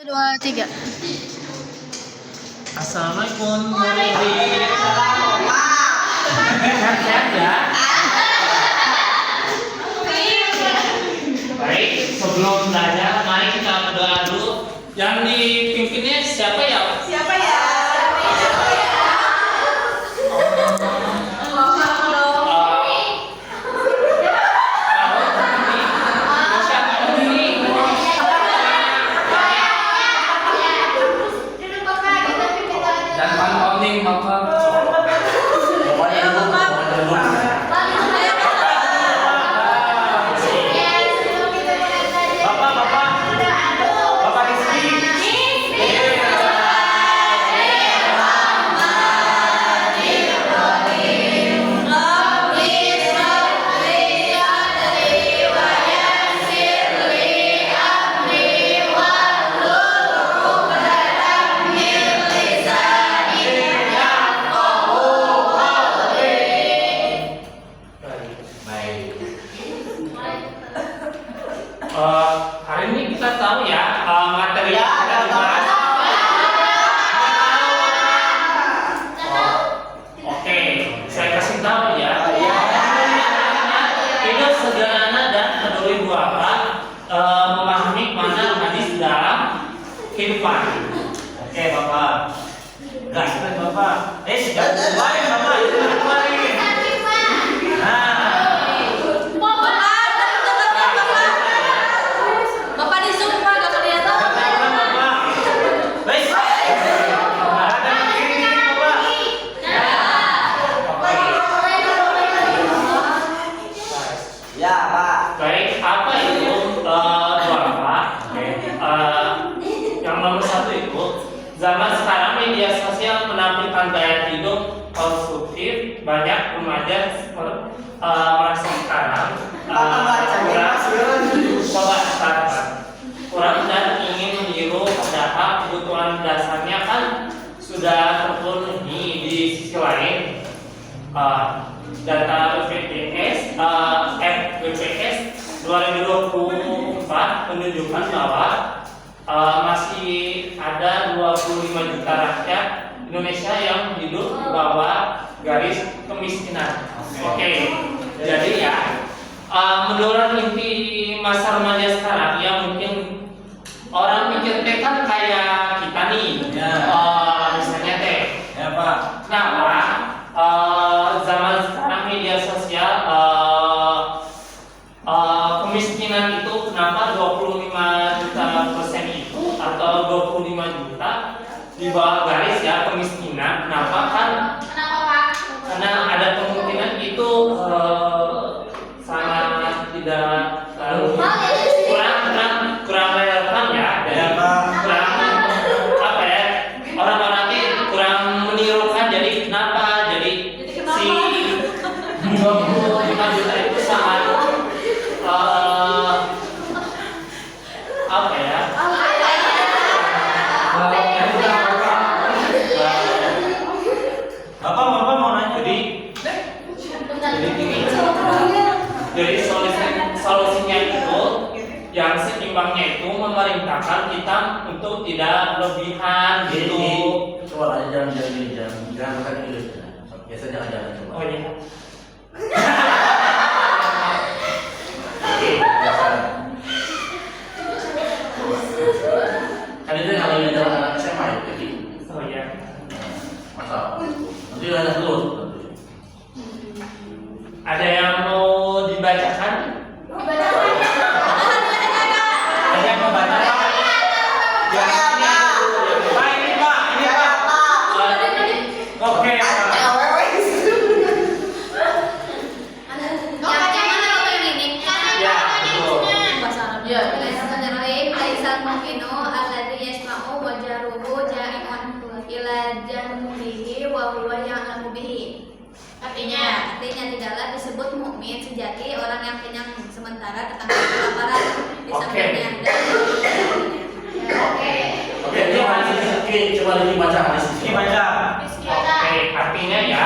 2, 3. Assalamualaikum murid-murid. Sehat ya? Baik, sebelum belajar mari kita berdoa dulu. Yang dipimpinnya siapa ya? Siapa ya? Hari ini kita tahu ya materi yang kita dibahas. Oke, saya kasih tahu ya. Hidup sederhana dan peduli buahkan, memahami mana hadis dalam kehidupan. Oke, Bapak. Gaskan Bapak. Sudah kemarin Bapak itu kemarin. Bapak di Zoom Pak, gak kelihatan. Ya, Pak. Baik, apa itu duafa? Yang nomor satu itu, zaman sekarang media sosial menampilkan gaya hidup konstruktif. Banyak remaja merasa sekarang kurang dan ingin meniru, padahal kebutuhan dasarnya kan sudah terpenuhi. Di sisi lain, data BPS 2024 menunjukkan bahwa masih ada 25 juta rakyat Indonesia yang hidup di bawah garis kemiskinan. Oke. Jadi ya, menurut inti masa remaja sekarang ya, mungkin orang mikir teh kan kayak kita nih. Misalnya teh. Ya, Pak. Kenapa zaman sekarang media sosial kemiskinan itu kenapa 25 juta persen itu atau 25 juta di bawah garis ya kemiskinan? Kenapa kan? Kenapa Pak? Karena ada kemungkinan itu sangat tidak kurang relevan ya, dan kurang apa ya, orang-orang ini kurang menirukan. Jadi kenapa? Jadi si 25 juta itu sangat apa ya? Bapak mau nanya. Jadi solusinya itu yang seimbangnya itu memerintahkan kita untuk tidak berlebihan gitu. Coba aja jangan makan dulu. Biasa jangan coba. Oh iya. Kan itu kalau yang jalan anak SMA ya, jadi Oh iya. masalah. Nanti ada terus. Ada yang mau dibacakan? Ada yang mau baca? Ya, ini Pak. Oke. Ya, betul. Bahasa Arab. Ya. Artinya tidaklah disebut mukmin sejati orang yang kenyang sementara tetapi kelaparan di sampingnya. Oke, ini hadis ini coba dibaca hadis ini. Baca. Oke, artinya ya.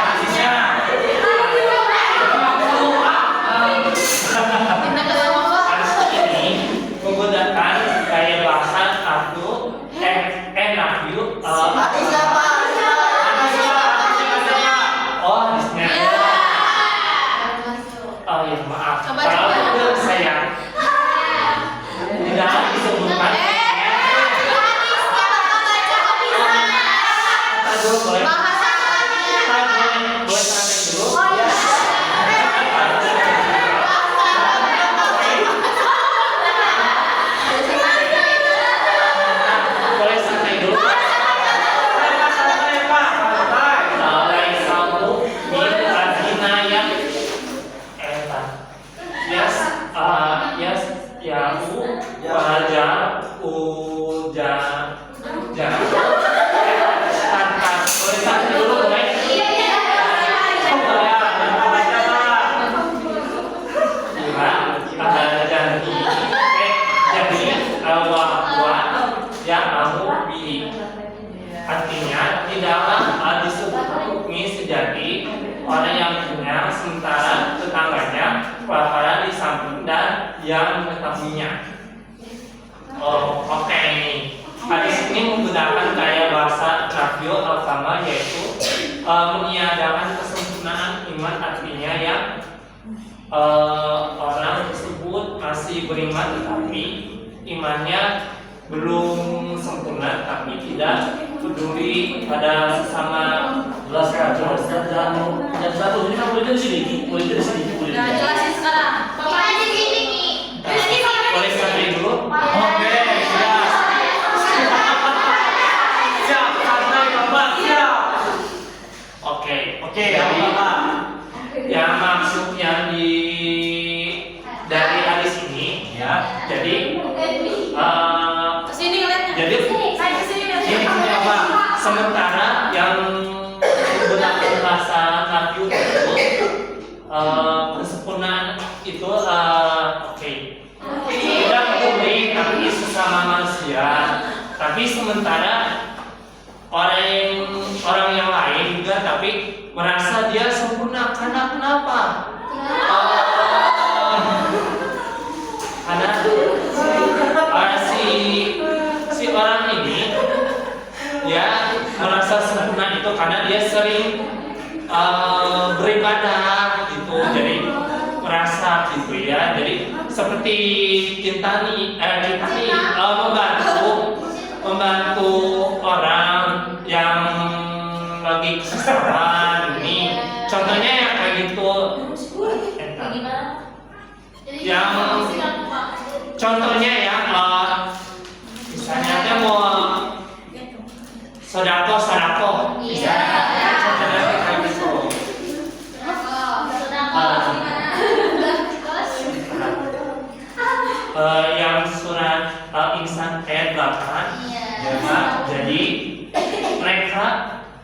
Hadisnya. Oh ya maaf. Coba, Kalau coba. itu saya tidak disebutkan. Aduh, boleh. Boleh santai dulu. Boleh santai dulu. Mulai satu min adina yang yes yes ya waja uja ja tanpa boleh santai dulu boleh. Artinya tidaklah disebut hukmi sejati orang yang punya sementara tetangganya kelaparan di samping dan yang mengetahuinya. Oh, oke ini. Hadis ini menggunakan gaya bahasa Nafyu al-Kamal yaitu meniadakan kesempurnaan iman, artinya yang orang tersebut masih beriman tetapi imannya belum sempurna, tapi tidak peduli pada sesama. Jelaskan, dan satu ini kan boleh di sini, boleh di sini, boleh. Nah, jelasin sekarang. Bapak di sini. Boleh santai dulu. Oke, siap. Siap, santai Bapak, siap. Oke. Oke, Bapak. Yang maksud yang dari hadis ini ya, jadi Kesini lihatnya. jadi ini apa? Sementara yang menggunakan bahasa Nafyu itu kesempurnaan itu oke. Tidak peduli tapi sesama manusia. Tapi sementara orang yang lain juga tapi merasa dia sempurna karena kenapa? Karena si orang ini ya merasa sempurna itu karena dia sering beribadah gitu, jadi merasa gitu ya. Jadi seperti kita nih membantu orang yang lagi kesusahan ini. Contohnya ya kayak gitu. Yang contohnya ya misalnya dia mau sodako misalnya contohnya kayak gitu. Yang surat Al-Insan ayat 8 ya, jadi mereka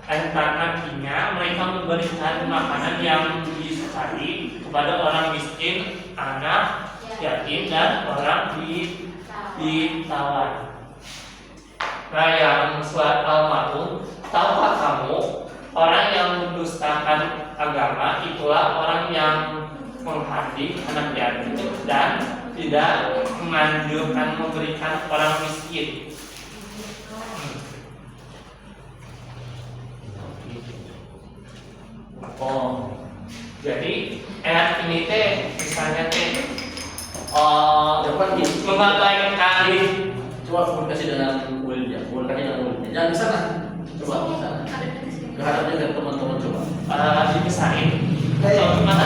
artinya mereka memberikan makanan yang disukai kepada orang miskin, anak yatim dan orang ditawar. Nah, yang surat Al-Maun, tahukah kamu orang yang mendustakan agama itulah orang yang menghardik anak yatim dan tidak menganjurkan memberikan orang miskin. Oh, jadi ayat ini teh misalnya teh mengabaikan. Coba komunikasi dengan Wilja, komunikasi dengan Wilja. Jangan di sana, coba di sana. Kehadapnya dengan teman-teman coba. Dipisahin. Atau gimana?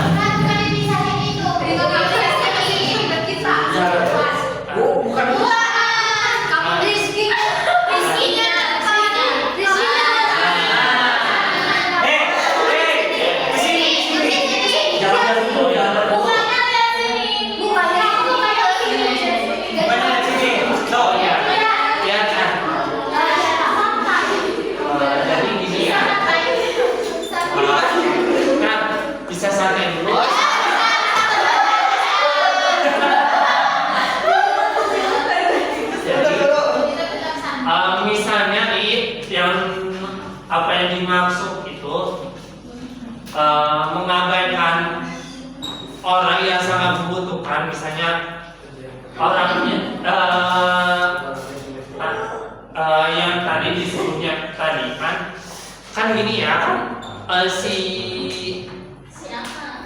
Oh, bukan itu. Bisa santai dulu. Misalnya yang apa yang dimaksud itu mengabaikan orang yang sangat membutuhkan, misalnya orangnya yang tadi disebutnya tadi kan gini ya, si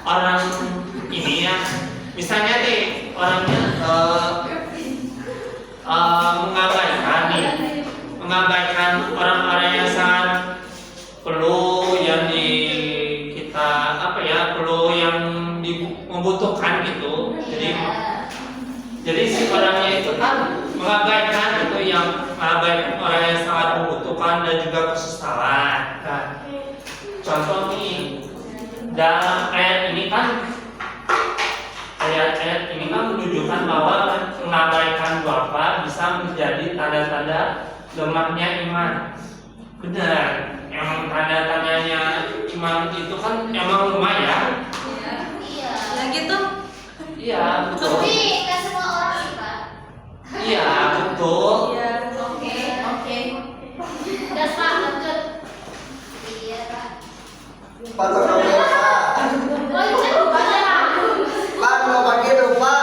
orang ini ya Misalnya nih orangnya mengabaikan orang-orang yang sangat perlu yang kita perlu yang membutuhkan gitu. Jadi si orangnya itu kan mengabaikan orang yang sangat membutuhkan dan juga kesusahan. Nah, contoh nih dalam ayat ini kan menunjukkan bahwa mengabaikan duafa bisa menjadi tanda-tanda lemahnya iman. Benar, emang tanda-tandanya iman itu kan emang lemah ya. Iya. Ya gitu. Iya, betul. Tapi nggak semua orang sih, Pak. Iya, betul. Iya. Oke. Udah, Pak, lanjut. Iya, Pak. Pak, tolong ya, Pak. Oh, itu lupa ya. Pak, mau pakai lupa.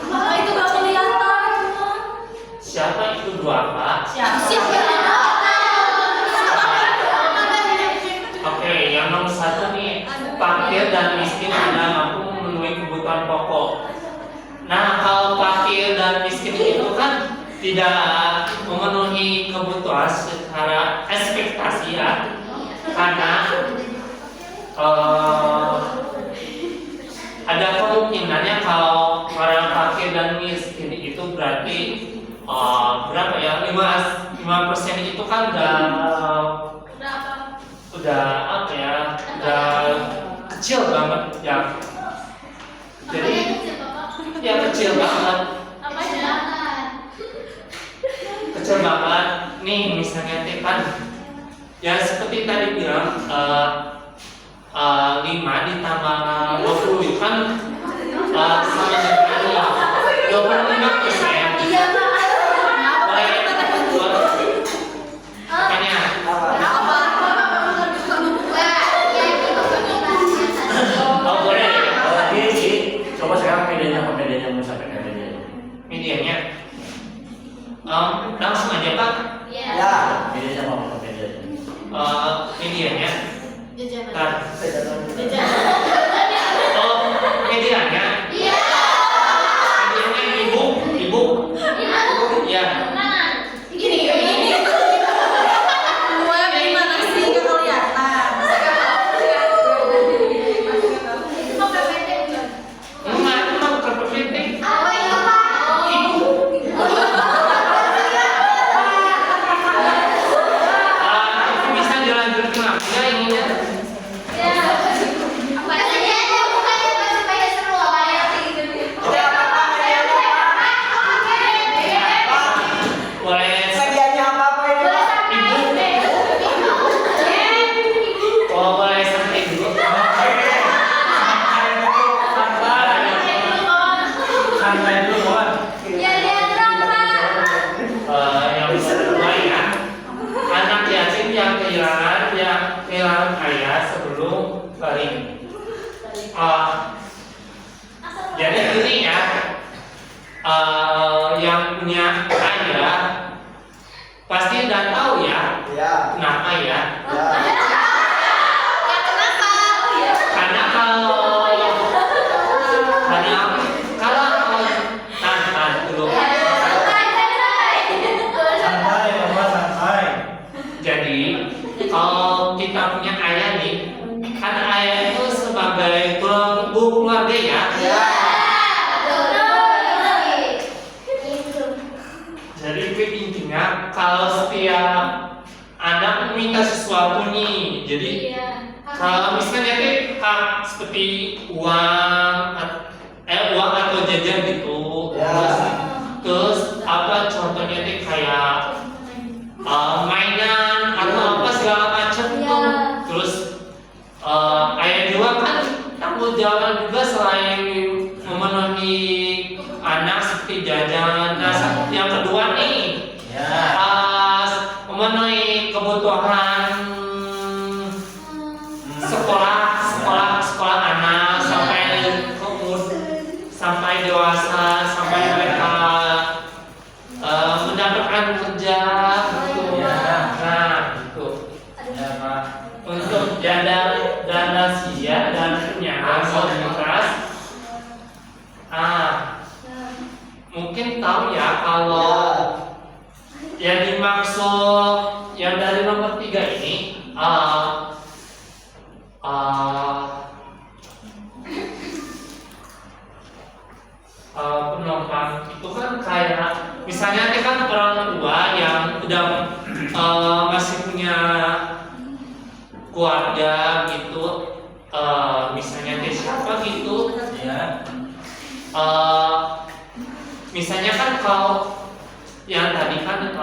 Mama itu gak kelihatan. Siapa itu duafa? Siapa? Oke, yang nomor 1 nih, fakir dan miskin tidak mampu memenuhi kebutuhan pokok. Nah, kalau fakir dan miskin itu kan tidak memenuhi kebutuhan secara ekspektasi ya, karena ada kemungkinannya kalau orang fakir dan miskin itu berarti berapa ya, 5% itu kan udah kecil banget ya. Jadi ya kecil banget. Kecil banget. Nih misalnya kan ya seperti tadi bilang 5 ditambah 20 itu kan sama dengan 25%. Iya, Pak. Makanya boleh. Ini sih, coba sekarang medianya mau sampaikan medianya. Medianya langsung aja Pak. Ya. Medianya mau medianya. Medianya Jajanan. kan. Jajanan. Oh, medianya. Iya. Medianya ibu. Ya. Gini. Web gimana sih? Nggak kelihatan. Enggak, itu mah bukan perfecting. Apa itu, Pak? Ibu. Itu bisa dilanjutkan lagi ya ininya. Boleh. Medianya apa ini, Pak? Oh, boleh santai dulu. Santai dulu, kawan. Yang bisa kedua ya, anak yatim yang kehilangan ayah sebelum balik. Jadi ini ya, yang punya ayah pasti udah tahu ya Ya. kenapa ya. Ya. Karena tahan dulu. Santai, Bapak, santai. Jadi kalau kita punya ayah nih, kan ayah itu sebagai pembu keluarga ya. Ya. Jadi itu intinya kalau setiap anak minta sesuatu nih, jadi kalau misalnya seperti uang atau jajan gitu, Ya. terus apa contohnya nih kayak mainan atau apa segala macam Ya. tuh, terus ayah juga kan tanggung jawab juga selain memenuhi anak seperti jajan. Nah, yang kedua nih Ya. memenuhi kebutuhan sekolah anak sampai dewasa, sampai mereka mendapatkan kerja gitu. Ya. Nah, gitu. Ya, Pak. Untuk dan lansia dan penyandang disabilitas. Mungkin tahu ya kalau yang dimaksud yang dari nomor 3 ini penumpang itu kan kayak misalnya ini kan orang tua yang udah masih punya keluarga gitu, misalnya kayak siapa gitu ya, misalnya kan kalau yang tadi kan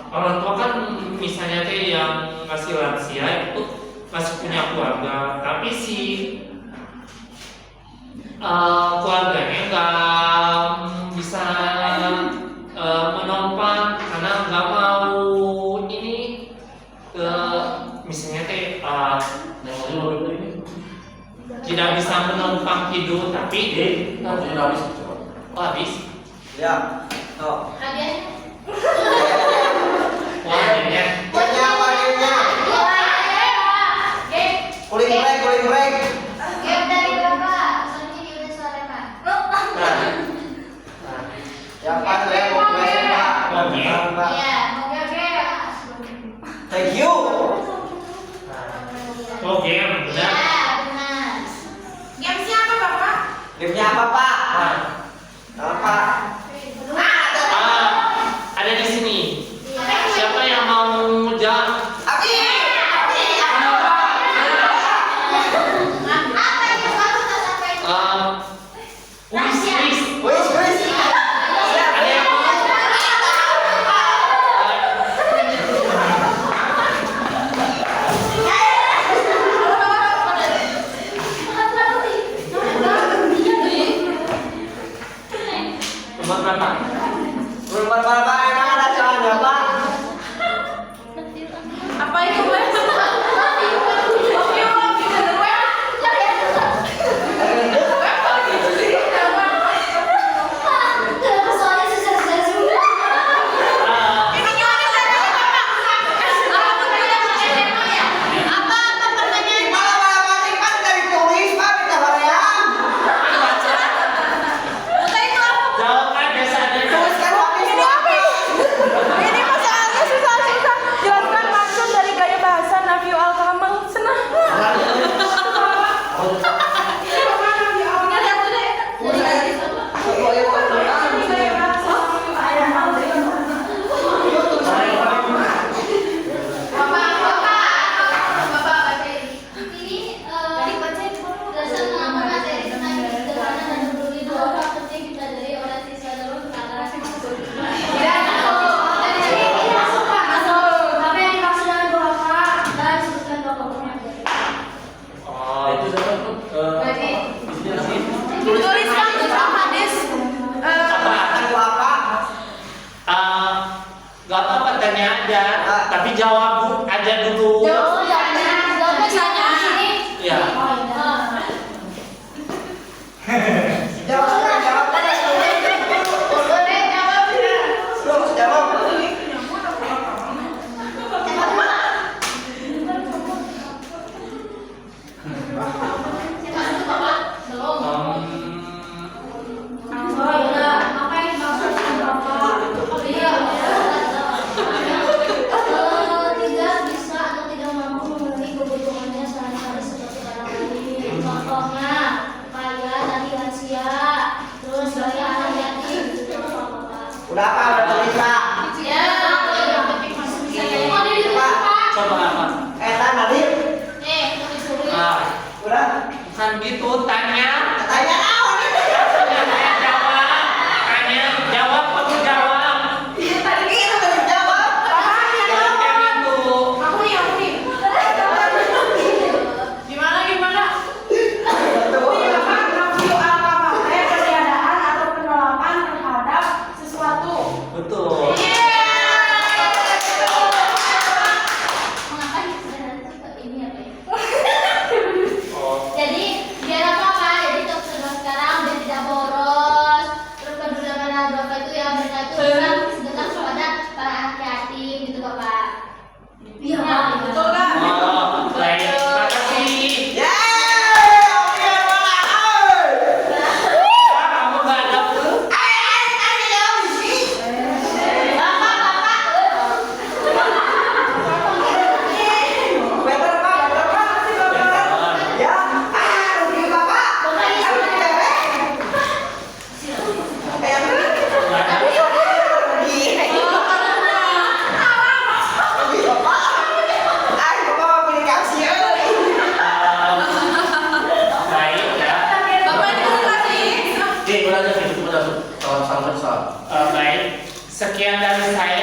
orang tua kan misalnya kayak yang masih lansia itu masih punya keluarga, tapi si keluarganya nggak bisa menopang karena nggak mau ini ke misalnya kayak tidak bisa menumpang hidup tapi habis Ya. Oh. Hadiahnya. wah jadinya Gamenya apa gamenya? Kuling break. Game dari Bapak. Soalnya dia udah suarakan. Siapa yang mau gue Pak? Iya, oke. Thank you. oh game Iya, benar. benar. Gamesnya apa Bapak? Gamenya apa Pak? Apa? Ada di sini. Siapa yang mau jawab? Abi. Apa yang baru tak sampai? Wis. Ada yang mau? Nomor berapa? Nomor berapa emang ada soalnya Pak? Apa itu Wes? Malah malah kan dari tulis Pak kita harian. Jawab aja seadanya. Tuliskan habis habis. Ini masalahnya susah-susah. Jelaskan maksud dari gaya bahasa Nafyu Al-Kamal. Senang. Tuliskan tentang hadis. Aku apa? Gak apa-apa tanya aja, tapi jawab aja dulu. Ya. Jawab. Terus jawab. Tidak bisa atau tidak mampu memenuhi kebutuhannya sehari-hari seperti orang lain. Contohnya, kaya dari lansia, terus bagi anak yatim, gitu Bapak. Udah Pak, udah tulis Pak. Ya, mau ditulis Pak. Coba apa? Nadir. Tulis-tulis. Udah. Bukan gitu, tanya. Tanya naon itu? Jawab, kamu jawab. Tadi itu baru jawab. Jangan kayak gitu. Aku nih. Gimana? Nafyu Al-Kamal ketiadaan atau penolakan terhadap sesuatu. Betul. Mengapain sebenarnya ini apa ya? Oh. Jadi biar apa Pak? Jadi untuk teruskan sudah salah salah. Baik, sekian dari saya.